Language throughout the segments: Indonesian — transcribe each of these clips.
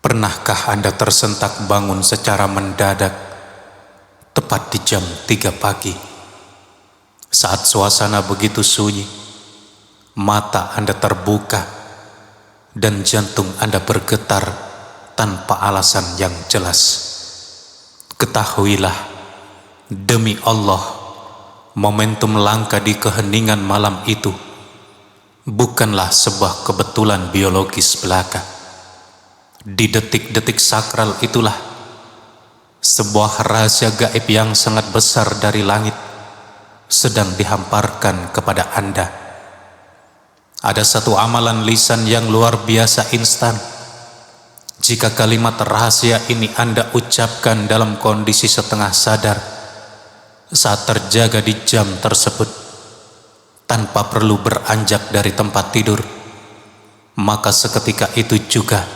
Pernahkah Anda tersentak bangun secara mendadak, tepat di jam 3 pagi? Saat suasana begitu sunyi, mata Anda terbuka, dan jantung Anda bergetar tanpa alasan yang jelas. Ketahuilah, demi Allah, momentum langka di keheningan malam itu bukanlah sebuah kebetulan biologis belaka. Di detik-detik sakral itulah sebuah rahasia gaib yang sangat besar dari langit sedang dihamparkan kepada Anda. Ada satu amalan lisan yang luar biasa instan. Jika kalimat rahasia ini Anda ucapkan dalam kondisi setengah sadar saat terjaga di jam tersebut, tanpa perlu beranjak dari tempat tidur, maka seketika itu juga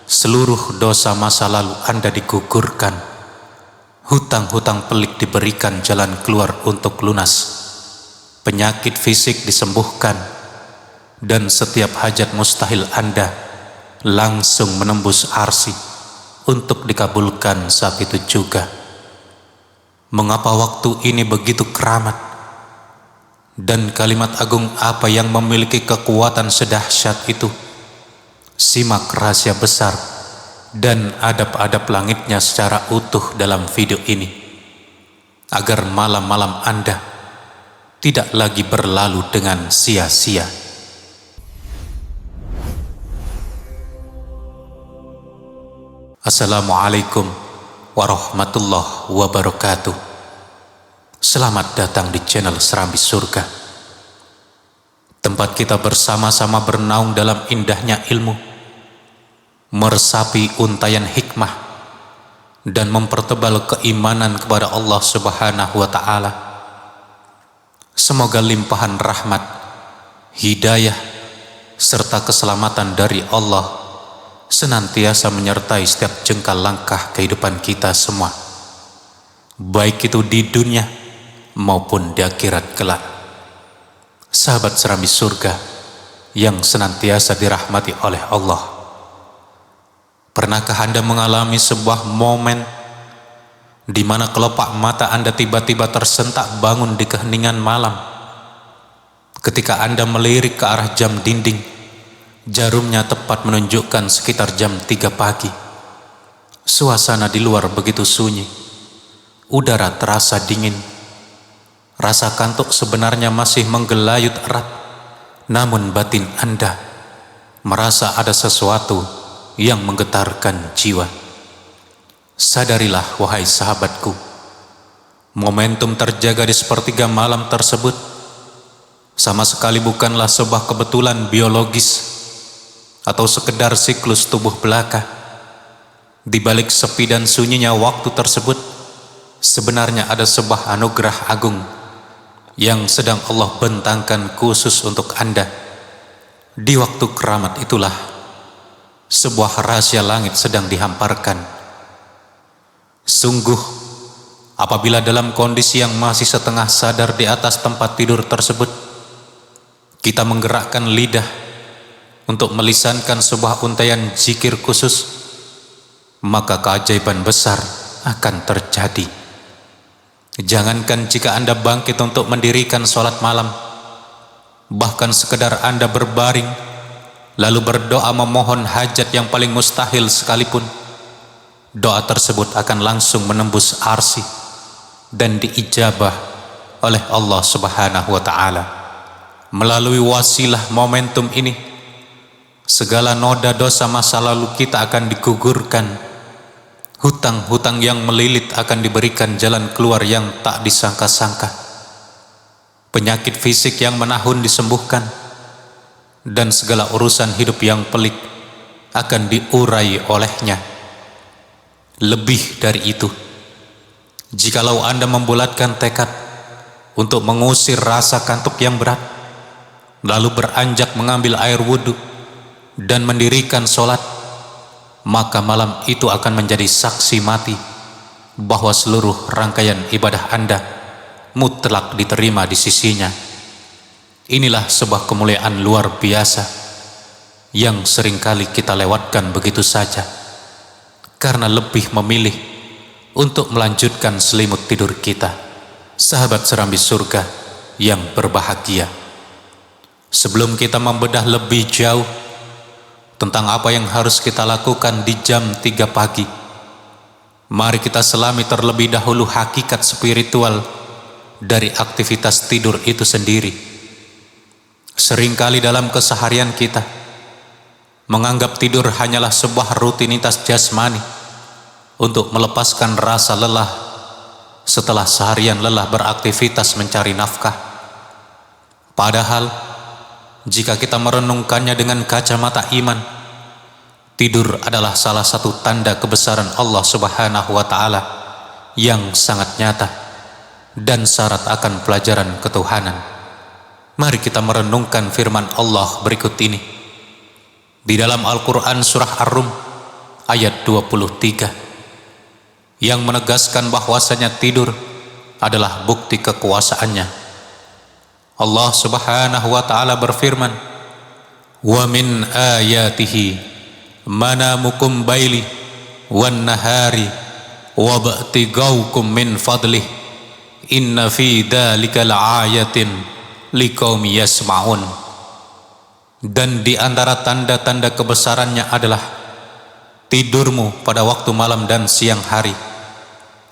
seluruh dosa masa lalu Anda digugurkan, hutang-hutang pelik diberikan jalan keluar untuk lunas, penyakit fisik disembuhkan, dan setiap hajat mustahil Anda langsung menembus arsi untuk dikabulkan saat itu juga. Mengapa waktu ini begitu keramat? Dan kalimat agung apa yang memiliki kekuatan sedahsyat itu? Simak rahasia besar dan adab-adab langitnya secara utuh dalam video ini, agar malam-malam Anda tidak lagi berlalu dengan sia-sia. Assalamualaikum warahmatullahi wabarakatuh. Selamat datang di channel Serambi Surga, tempat kita bersama-sama bernaung dalam indahnya ilmu, meresapi untayan hikmah, dan mempertebal keimanan kepada Allah Subhanahu wa Ta'ala. Semoga limpahan rahmat, hidayah, serta keselamatan dari Allah senantiasa menyertai setiap jengkal langkah kehidupan kita semua, baik itu di dunia maupun di akhirat kelak. Sahabat Serambi Surga yang senantiasa dirahmati oleh Allah, pernahkah Anda mengalami sebuah momen di mana kelopak mata Anda tiba-tiba tersentak bangun di keheningan malam? Ketika Anda melirik ke arah jam dinding, jarumnya tepat menunjukkan sekitar jam 3 pagi. Suasana di luar begitu sunyi, udara terasa dingin, rasa kantuk sebenarnya masih menggelayut erat, namun batin Anda merasa ada sesuatu yang menggetarkan jiwa. Sadarilah wahai sahabatku, momentum terjaga di sepertiga malam tersebut sama sekali bukanlah sebuah kebetulan biologis atau sekedar siklus tubuh belaka. Di balik sepi dan sunyinya waktu tersebut, sebenarnya ada sebuah anugerah agung yang sedang Allah bentangkan khusus untuk Anda. Di waktu keramat itulah sebuah rahasia langit sedang dihamparkan. Sungguh, apabila dalam kondisi yang masih setengah sadar di atas tempat tidur tersebut, kita menggerakkan lidah untuk melisankan sebuah untayan zikir khusus, maka keajaiban besar akan terjadi. Jangankan jika Anda bangkit untuk mendirikan sholat malam, bahkan sekedar Anda berbaring lalu berdoa memohon hajat yang paling mustahil sekalipun, doa tersebut akan langsung menembus arsi dan diijabah oleh Allah Subhanahu wa Ta'ala. Melalui wasilah momentum ini, segala noda dosa masa lalu kita akan digugurkan, hutang-hutang yang melilit akan diberikan jalan keluar yang tak disangka-sangka, penyakit fisik yang menahun disembuhkan, dan segala urusan hidup yang pelik akan diurai olehnya. Lebih dari itu, jikalau Anda membulatkan tekad untuk mengusir rasa kantuk yang berat, lalu beranjak mengambil air wudhu dan mendirikan sholat, maka malam itu akan menjadi saksi mati bahwa seluruh rangkaian ibadah Anda mutlak diterima di sisinya. Inilah sebuah kemuliaan luar biasa yang seringkali kita lewatkan begitu saja, karena lebih memilih untuk melanjutkan selimut tidur kita, sahabat serambi surga yang berbahagia. Sebelum kita membedah lebih jauh tentang apa yang harus kita lakukan di jam 3 pagi, mari kita selami terlebih dahulu hakikat spiritual dari aktivitas tidur itu sendiri. Seringkali dalam keseharian kita menganggap tidur hanyalah sebuah rutinitas jasmani untuk melepaskan rasa lelah setelah seharian lelah beraktivitas mencari nafkah. Padahal jika kita merenungkannya dengan kacamata iman, tidur adalah salah satu tanda kebesaran Allah Subhanahu wa Ta'ala yang sangat nyata dan syarat akan pelajaran ketuhanan. Mari kita merenungkan firman Allah berikut ini di dalam Al-Quran surah Ar-Rum ayat 23 yang menegaskan bahwasanya tidur adalah bukti kekuasaannya. Allah Subhanahu wa Ta'ala berfirman, "Wa min ayatihi manamukum baili wan nahari wa ba'tigaukum min fadlih inna fi dzalika laayatin liqaumi yasma'un." Dan di antara tanda-tanda kebesarannya adalah tidurmu pada waktu malam dan siang hari,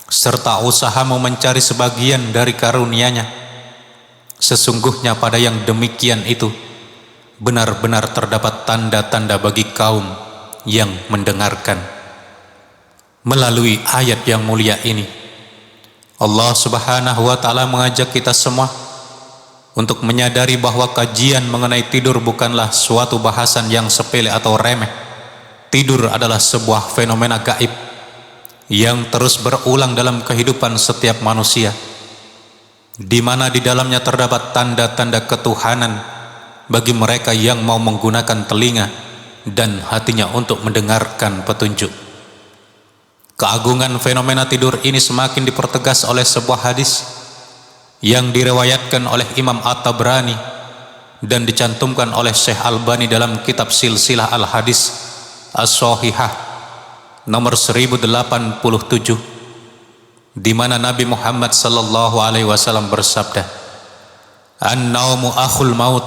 serta usahamu mencari sebagian dari karunia-Nya. Sesungguhnya pada yang demikian itu benar-benar terdapat tanda-tanda bagi kaum yang mendengarkan. Melalui ayat yang mulia ini, Allah Subhanahu wa Ta'ala mengajak kita semua untuk menyadari bahwa kajian mengenai tidur bukanlah suatu bahasan yang sepele atau remeh. Tidur adalah sebuah fenomena gaib yang terus berulang dalam kehidupan setiap manusia, di mana di dalamnya terdapat tanda-tanda ketuhanan bagi mereka yang mau menggunakan telinga dan hatinya untuk mendengarkan petunjuk. Keagungan fenomena tidur ini semakin dipertegas oleh sebuah hadis yang diriwayatkan oleh Imam At-Tabrani dan dicantumkan oleh Syekh Albani dalam kitab Silsilah Al-Hadis As-Shahihah nomor 1087, di mana Nabi Muhammad sallallahu alaihi wasallam bersabda, "An-naumu akhul maut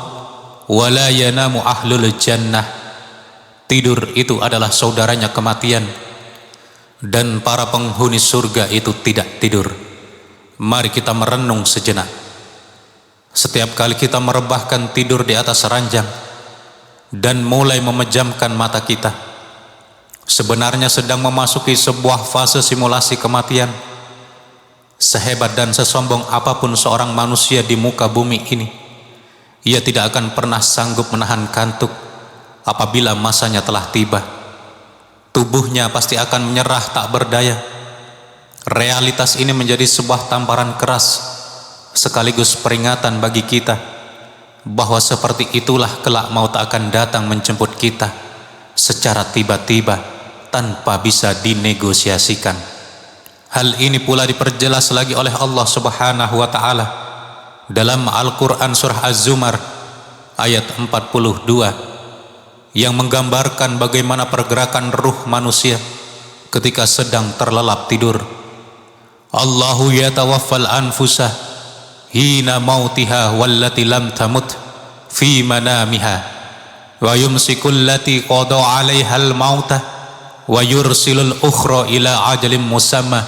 wa la yanamu ahlul jannah." Tidur itu adalah saudaranya kematian dan para penghuni surga itu tidak tidur. Mari kita merenung sejenak. Setiap kali kita merebahkan tidur di atas ranjang dan mulai memejamkan mata kita, sebenarnya sedang memasuki sebuah fase simulasi kematian. Sehebat dan sesombong apapun seorang manusia di muka bumi ini, ia tidak akan pernah sanggup menahan kantuk apabila masanya telah tiba. Tubuhnya pasti akan menyerah tak berdaya. Realitas ini menjadi sebuah tamparan keras sekaligus peringatan bagi kita bahwa seperti itulah kelak maut akan datang menjemput kita secara tiba-tiba tanpa bisa dinegosiasikan. Hal ini pula diperjelas lagi oleh Allah Subhanahu wa Ta'ala dalam Al-Quran surah Az-Zumar ayat 42 yang menggambarkan bagaimana pergerakan ruh manusia ketika sedang terlelap tidur. Allahu yatawaffal anfusa hina mautiha wallati lam tamut fi manamiha wa yumsikul lati qada 'alaiha al-mauta wa yursilul ukhra ila ajalin musamma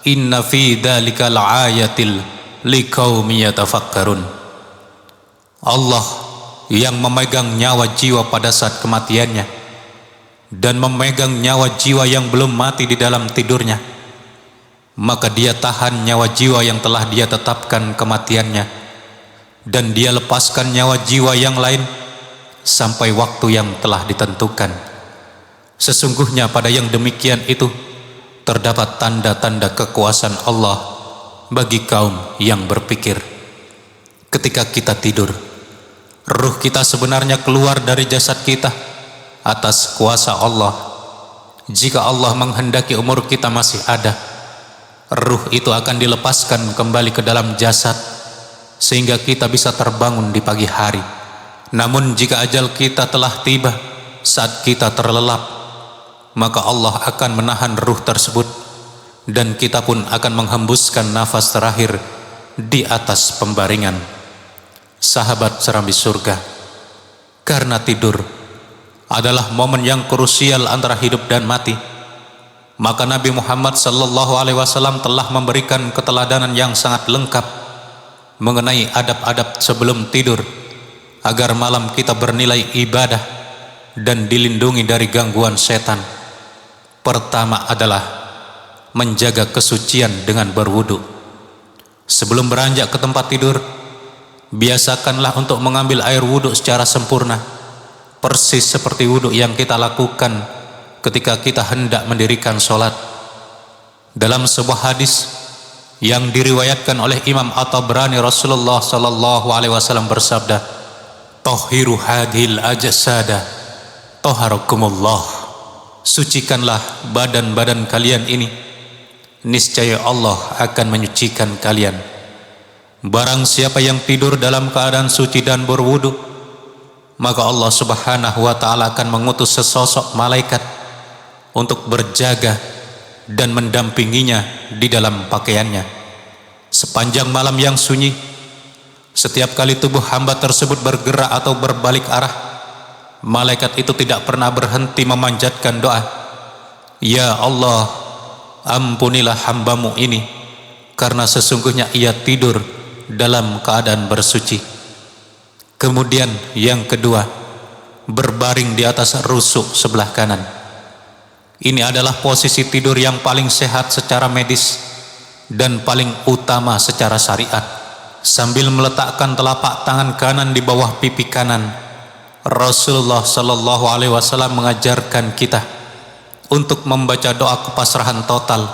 inna fi dzalika laayatil liqaumi yatafakkarun. Allah yang memegang nyawa jiwa pada saat kematiannya dan memegang nyawa jiwa yang belum mati di dalam tidurnya, maka dia tahan nyawa jiwa yang telah dia tetapkan kematiannya dan dia lepaskan nyawa jiwa yang lain sampai waktu yang telah ditentukan. Sesungguhnya pada yang demikian itu terdapat tanda-tanda kekuasaan Allah bagi kaum yang berpikir. Ketika kita tidur, ruh kita sebenarnya keluar dari jasad kita atas kuasa Allah. Jika Allah menghendaki umur kita masih ada, ruh itu akan dilepaskan kembali ke dalam jasad sehingga kita bisa terbangun di pagi hari. Namun jika ajal kita telah tiba saat kita terlelap, maka Allah akan menahan ruh tersebut dan kita pun akan menghembuskan nafas terakhir di atas pembaringan. Sahabat serambi surga, karena tidur adalah momen yang krusial antara hidup dan mati, maka Nabi Muhammad SAW telah memberikan keteladanan yang sangat lengkap mengenai adab-adab sebelum tidur agar malam kita bernilai ibadah dan dilindungi dari gangguan setan. Pertama adalah menjaga kesucian dengan berwudu. Sebelum beranjak ke tempat tidur, biasakanlah untuk mengambil air wudu secara sempurna, persis seperti wudu yang kita lakukan ketika kita hendak mendirikan sholat. Dalam sebuah hadis yang diriwayatkan oleh Imam At-Tabrani, Rasulullah SAW bersabda, "Tahhiru hadhil ajsada, taharakumullah." Sucikanlah badan-badan kalian ini, niscaya Allah akan menyucikan kalian. Barang siapa yang tidur dalam keadaan suci dan berwudu, maka Allah Subhanahu wa ta'ala akan mengutus sesosok malaikat untuk berjaga dan mendampinginya di dalam pakaiannya sepanjang malam yang sunyi. Setiap kali tubuh hamba tersebut bergerak atau berbalik arah, malaikat itu tidak pernah berhenti memanjatkan doa, "Ya Allah, ampunilah hambamu ini, karena sesungguhnya ia tidur dalam keadaan bersuci." Kemudian yang kedua, berbaring di atas rusuk sebelah kanan. Ini adalah posisi tidur yang paling sehat secara medis dan paling utama secara syariat. Sambil meletakkan telapak tangan kanan di bawah pipi kanan, Rasulullah SAW mengajarkan kita untuk membaca doa kepasrahan total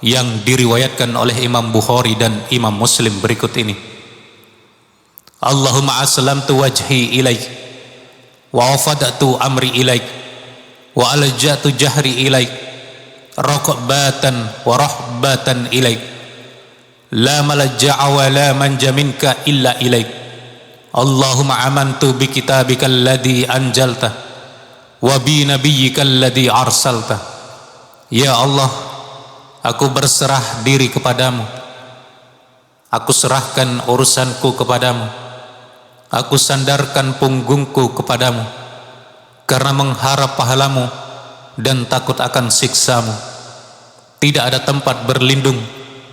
yang diriwayatkan oleh Imam Bukhari dan Imam Muslim berikut ini. Allahumma aslamtu wajhi ilaik wa wafadatu amri ilaik wa aljatu jahri ilaik raqbatan wa rahbatan ilaik la malajja'a wa la manja minka illa ilaik. Allahumma amantu bi kitabika alladhi anjalta wa bi nabiyyika alladhi arsalta. Ya Allah, aku berserah diri kepadamu, aku serahkan urusanku kepadamu, aku sandarkan punggungku kepadamu karena mengharap pahalamu dan takut akan siksamu. Tidak ada tempat berlindung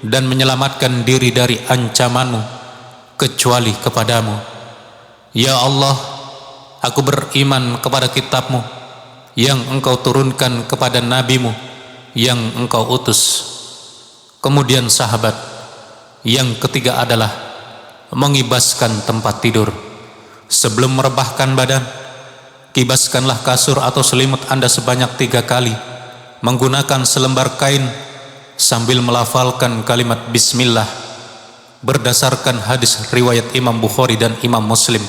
dan menyelamatkan diri dari ancamanmu kecuali kepadamu. Ya Allah, aku beriman kepada kitabmu yang engkau turunkan kepada nabimu yang engkau utus. Kemudian sahabat, yang ketiga adalah mengibaskan tempat tidur. Sebelum merebahkan badan, kibaskanlah kasur atau selimut Anda sebanyak 3 kali menggunakan selembar kain sambil melafalkan kalimat bismillah berdasarkan hadis riwayat Imam Bukhari dan Imam Muslim.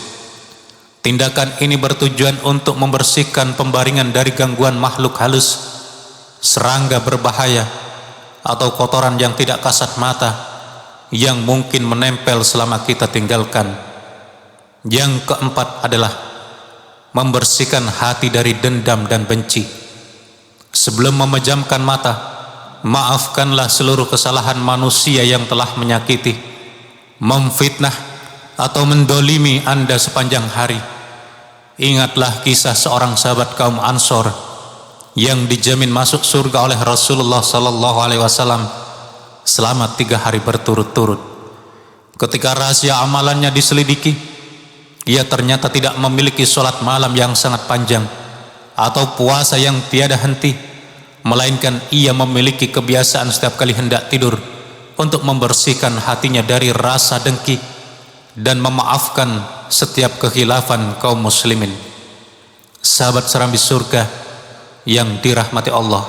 Tindakan ini bertujuan untuk membersihkan pembaringan dari gangguan makhluk halus, serangga berbahaya, atau kotoran yang tidak kasat mata yang mungkin menempel selama kita tinggalkan. Yang keempat adalah membersihkan hati dari dendam dan benci. Sebelum memejamkan mata, maafkanlah seluruh kesalahan manusia yang telah menyakiti, memfitnah atau mendolimi Anda sepanjang hari. Ingatlah kisah seorang sahabat kaum Ansor yang dijamin masuk surga oleh Rasulullah SAW selama 3 hari berturut-turut. Ketika rahasia amalannya diselidiki, ia ternyata tidak memiliki sholat malam yang sangat panjang atau puasa yang tiada henti, melainkan ia memiliki kebiasaan setiap kali hendak tidur untuk membersihkan hatinya dari rasa dengki dan memaafkan setiap kekhilafan kaum muslimin. Sahabat serambi surga yang dirahmati Allah,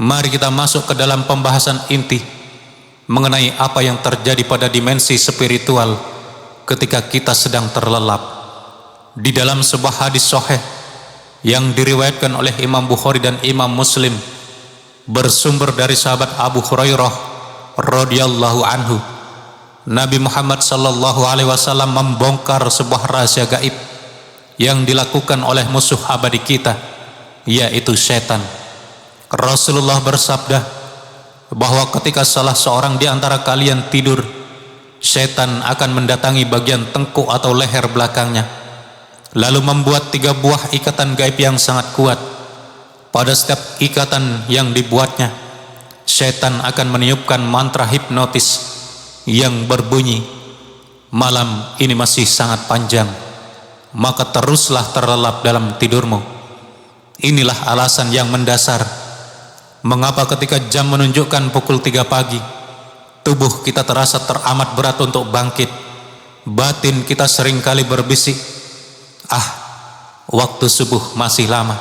mari kita masuk ke dalam pembahasan inti mengenai apa yang terjadi pada dimensi spiritual ketika kita sedang terlelap. Di dalam sebuah hadis sahih yang diriwayatkan oleh Imam Bukhari dan Imam Muslim, bersumber dari sahabat Abu Hurairah radhiyallahu anhu, Nabi Muhammad SAW membongkar sebuah rahasia gaib yang dilakukan oleh musuh abadi kita, yaitu setan. Rasulullah bersabda bahwa ketika salah seorang di antara kalian tidur, setan akan mendatangi bagian tengkuk atau leher belakangnya, lalu membuat 3 buah ikatan gaib yang sangat kuat. Pada setiap ikatan yang dibuatnya, setan akan meniupkan mantra hipnotis yang berbunyi, malam ini masih sangat panjang, maka teruslah terlelap dalam tidurmu. Inilah alasan yang mendasar mengapa ketika jam menunjukkan pukul 3 pagi, tubuh kita terasa teramat berat untuk bangkit. Batin kita seringkali berbisik, waktu subuh masih lama,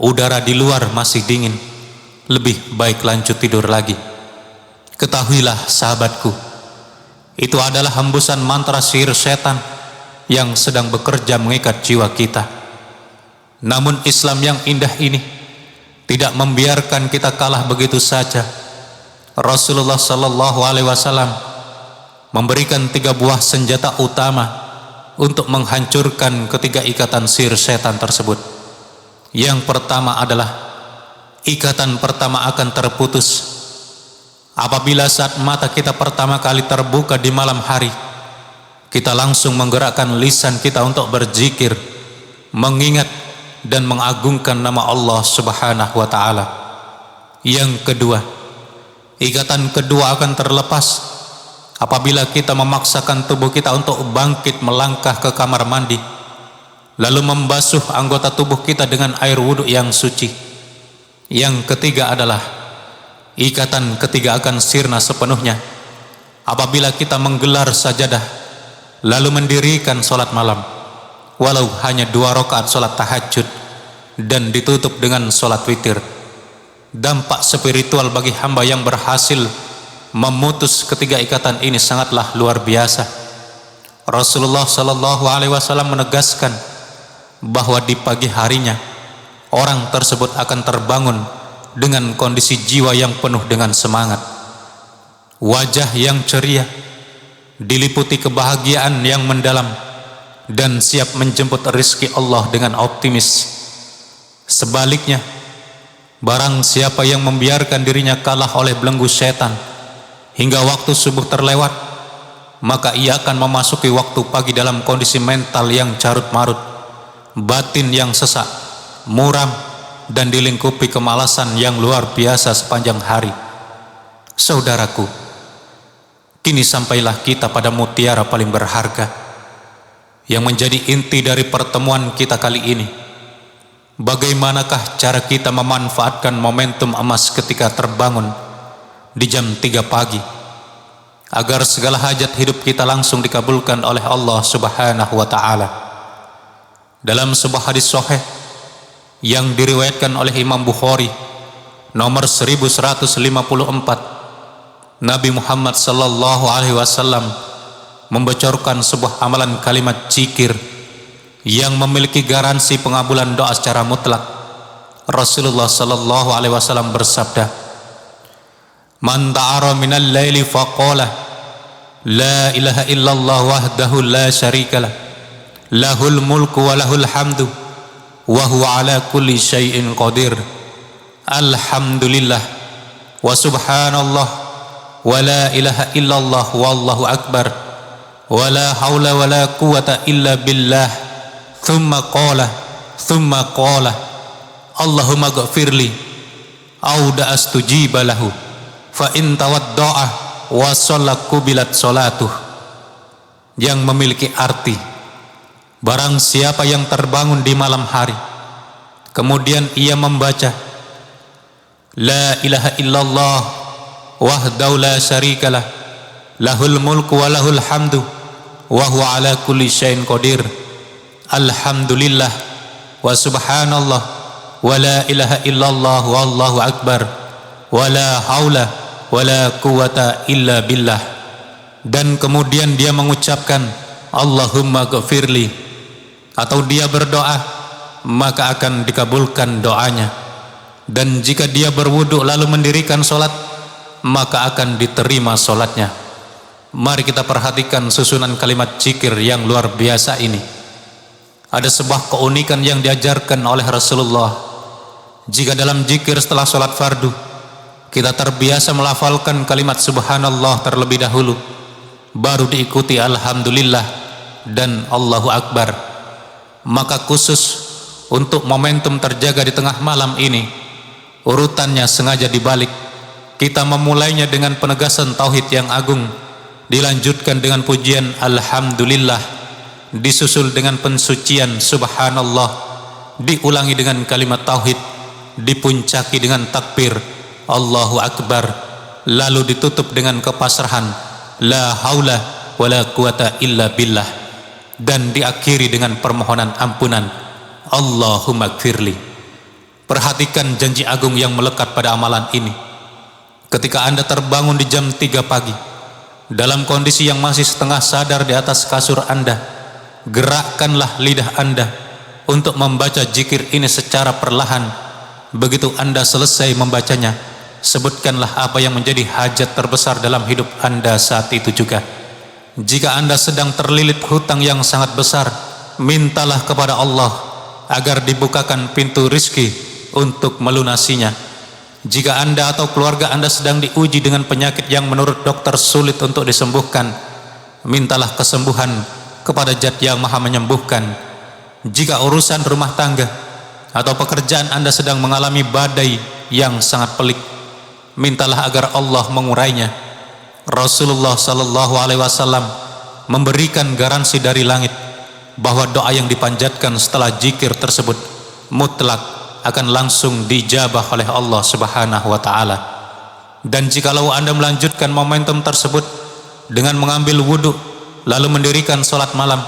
udara di luar masih dingin, lebih baik lanjut tidur lagi. Ketahuilah sahabatku, itu adalah hembusan mantra sihir setan yang sedang bekerja mengikat jiwa kita. Namun Islam yang indah ini tidak membiarkan kita kalah begitu saja. Rasulullah sallallahu alaihi wasallam memberikan 3 buah senjata utama untuk menghancurkan ketiga ikatan sihir setan tersebut. Yang pertama adalah, ikatan pertama akan terputus apabila saat mata kita pertama kali terbuka di malam hari, kita langsung menggerakkan lisan kita untuk berzikir, mengingat dan mengagungkan nama Allah Subhanahu wa ta'ala. Yang kedua, ikatan kedua akan terlepas apabila kita memaksakan tubuh kita untuk bangkit melangkah ke kamar mandi, lalu membasuh anggota tubuh kita dengan air wudhu yang suci. Yang ketiga adalah, ikatan ketiga akan sirna sepenuhnya apabila kita menggelar sajadah lalu mendirikan sholat malam, walau hanya 2 rakaat sholat tahajud, dan ditutup dengan sholat witir. Dampak spiritual bagi hamba yang berhasil memutus ketiga ikatan ini sangatlah luar biasa. Rasulullah sallallahu alaihi wasallam menegaskan bahwa di pagi harinya orang tersebut akan terbangun dengan kondisi jiwa yang penuh dengan semangat, wajah yang ceria, diliputi kebahagiaan yang mendalam, dan siap menjemput rezeki Allah dengan optimis. Sebaliknya, barang siapa yang membiarkan dirinya kalah oleh belenggu setan hingga waktu subuh terlewat, maka ia akan memasuki waktu pagi dalam kondisi mental yang carut-marut, batin yang sesak, muram, dan dilingkupi kemalasan yang luar biasa sepanjang hari. Saudaraku, kini sampailah kita pada mutiara paling berharga yang menjadi inti dari pertemuan kita kali ini. Bagaimanakah cara kita memanfaatkan momentum emas ketika terbangun di jam 3 pagi agar segala hajat hidup kita langsung dikabulkan oleh Allah Subhanahu wa ta'ala? Dalam sebuah hadis sahih yang diriwayatkan oleh Imam Bukhari nomor 1154, Nabi Muhammad sallallahu alaihi wasallam membocorkan sebuah amalan kalimat zikir yang memiliki garansi pengabulan doa secara mutlak. Rasulullah sallallahu alaihi wasallam bersabda, "Man ta'ara minal laili faqala la ilaha illallah wahdahu la syarikalah, lahul mulku wa lahul hamdu wa huwa ala kulli syai'in qadir. Alhamdulillah wa subhanallah wa la ilaha illallah wallahu akbar wa la hawla wa la quwata illa billah." Thumma qala Allahumma ghafirli au da'astujiba lahu fa in tawadda'a wa shalla qubilat sholatuh. Yang memiliki arti, barang siapa yang terbangun di malam hari kemudian ia membaca la ilaha illallah wahdahu la syarikalah, lahul mulku wa lahul hamdu wa huwa ala kulli syai'in qadir, alhamdulillah wa subhanallah wa la ilaha illallah wallahu akbar wa la haula wa la quwata illa billah. Dan kemudian dia mengucapkan Allahumma ghafirli, atau dia berdoa maka akan dikabulkan doanya. Dan jika dia berwudu lalu mendirikan sholat, maka akan diterima sholatnya. Mari kita perhatikan susunan kalimat zikir yang luar biasa ini. Ada sebuah keunikan yang diajarkan oleh Rasulullah Jika dalam zikir setelah sholat fardu kita terbiasa melafalkan kalimat subhanallah terlebih dahulu, baru diikuti alhamdulillah dan Allahu Akbar, maka khusus untuk momentum terjaga di tengah malam ini, urutannya sengaja dibalik. Kita memulainya dengan penegasan tauhid yang agung, dilanjutkan dengan pujian alhamdulillah, disusul dengan pensucian subhanallah, diulangi dengan kalimat tauhid, dipuncaki dengan takbir Allahu Akbar, lalu ditutup dengan kepasrahan la haula wala quwata illa billah, dan diakhiri dengan permohonan ampunan Allahumma gfirli. Perhatikan janji agung yang melekat pada amalan ini. Ketika Anda terbangun di jam 3 pagi dalam kondisi yang masih setengah sadar di atas kasur Anda, gerakkanlah lidah Anda untuk membaca zikir ini secara perlahan. Begitu Anda selesai membacanya, sebutkanlah apa yang menjadi hajat terbesar dalam hidup Anda saat itu juga. Jika Anda sedang terlilit hutang yang sangat besar, mintalah kepada Allah agar dibukakan pintu rizki untuk melunasinya. Jika Anda atau keluarga Anda sedang diuji dengan penyakit yang menurut dokter sulit untuk disembuhkan, mintalah kesembuhan kepada Zat yang Maha Menyembuhkan. Jika urusan rumah tangga atau pekerjaan Anda sedang mengalami badai yang sangat pelik, mintalah agar Allah mengurainya. Rasulullah sallallahu alaihi wasallam memberikan garansi dari langit bahwa doa yang dipanjatkan setelah zikir tersebut mutlak akan langsung dijabah oleh Allah Subhanahu wa taala. Dan jikalau Anda melanjutkan momentum tersebut dengan mengambil wudhu lalu mendirikan salat malam,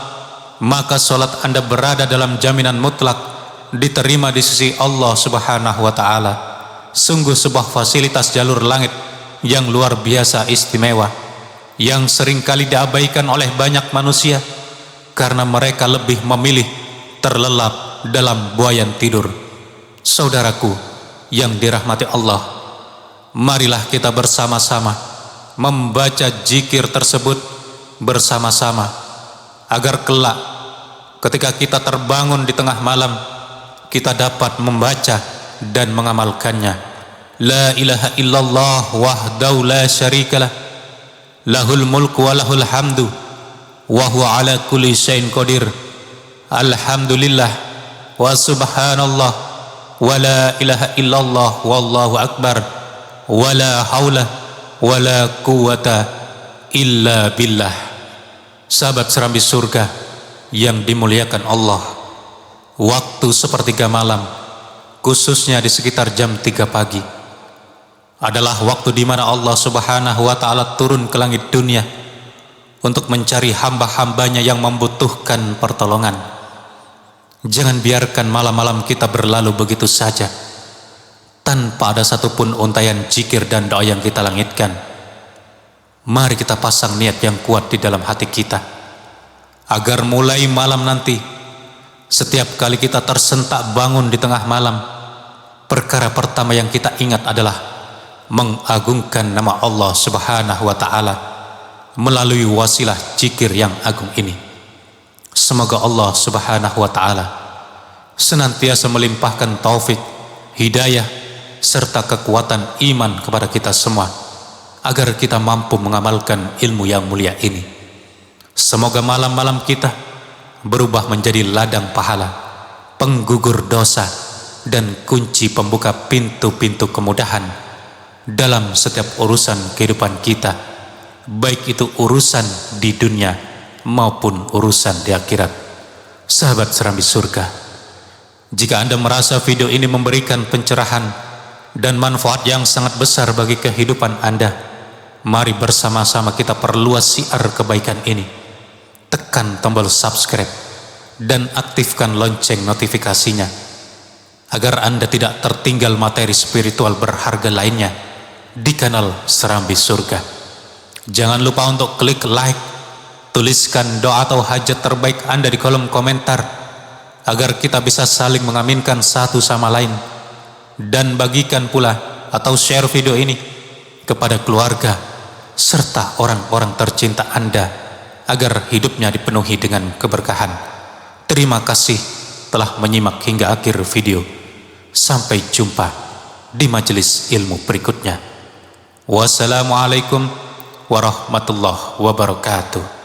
maka salat Anda berada dalam jaminan mutlak diterima di sisi Allah Subhanahu wa taala. Sungguh sebuah fasilitas jalur langit yang luar biasa istimewa, yang seringkali diabaikan oleh banyak manusia karena mereka lebih memilih terlelap dalam buayan tidur. Saudaraku yang dirahmati Allah, marilah kita bersama-sama membaca zikir tersebut bersama-sama, agar kelak ketika kita terbangun di tengah malam, kita dapat membaca dan mengamalkannya. La ilaha illallah wahdahu la syarikalah, lahul mulku wa lahul hamdu wa huwa ala kulli syai'in qadir. Alhamdulillah wa subhanallah wa la ilaha illallah wallahu akbar wa la haula wa la quwata illa billah. Sahabat serambi surga yang dimuliakan Allah, waktu sepertiga malam, khususnya di sekitar jam 3 pagi, adalah waktu di mana Allah Subhanahu wa taala turun ke langit dunia untuk mencari hamba-hambanya yang membutuhkan pertolongan. Jangan biarkan malam-malam kita berlalu begitu saja tanpa ada satupun untayan zikir dan doa yang kita langitkan. Mari kita pasang niat yang kuat di dalam hati kita, agar mulai malam nanti, setiap kali kita tersentak bangun di tengah malam, perkara pertama yang kita ingat adalah mengagungkan nama Allah Subhanahu wa taala melalui wasilah zikir yang agung ini. Semoga Allah Subhanahu wa taala senantiasa melimpahkan taufik, hidayah serta kekuatan iman kepada kita semua, agar kita mampu mengamalkan ilmu yang mulia ini. Semoga malam-malam kita berubah menjadi ladang pahala, penggugur dosa, dan kunci pembuka pintu-pintu kemudahan dalam setiap urusan kehidupan kita, baik itu urusan di dunia maupun urusan di akhirat. Sahabat serambi surga, jika Anda merasa video ini memberikan pencerahan dan manfaat yang sangat besar bagi kehidupan Anda, mari bersama-sama kita perluas siar kebaikan ini. Tekan tombol subscribe dan aktifkan lonceng notifikasinya, agar Anda tidak tertinggal materi spiritual berharga lainnya di kanal Serambi Surga. Jangan lupa untuk klik like, tuliskan doa atau hajat terbaik Anda di kolom komentar, agar kita bisa saling mengaminkan satu sama lain. Dan bagikan pula atau share video ini kepada keluarga serta orang-orang tercinta Anda, agar hidupnya dipenuhi dengan keberkahan. Terima kasih telah menyimak hingga akhir video. Sampai jumpa di majelis ilmu berikutnya. Wassalamualaikum warahmatullahi wabarakatuh.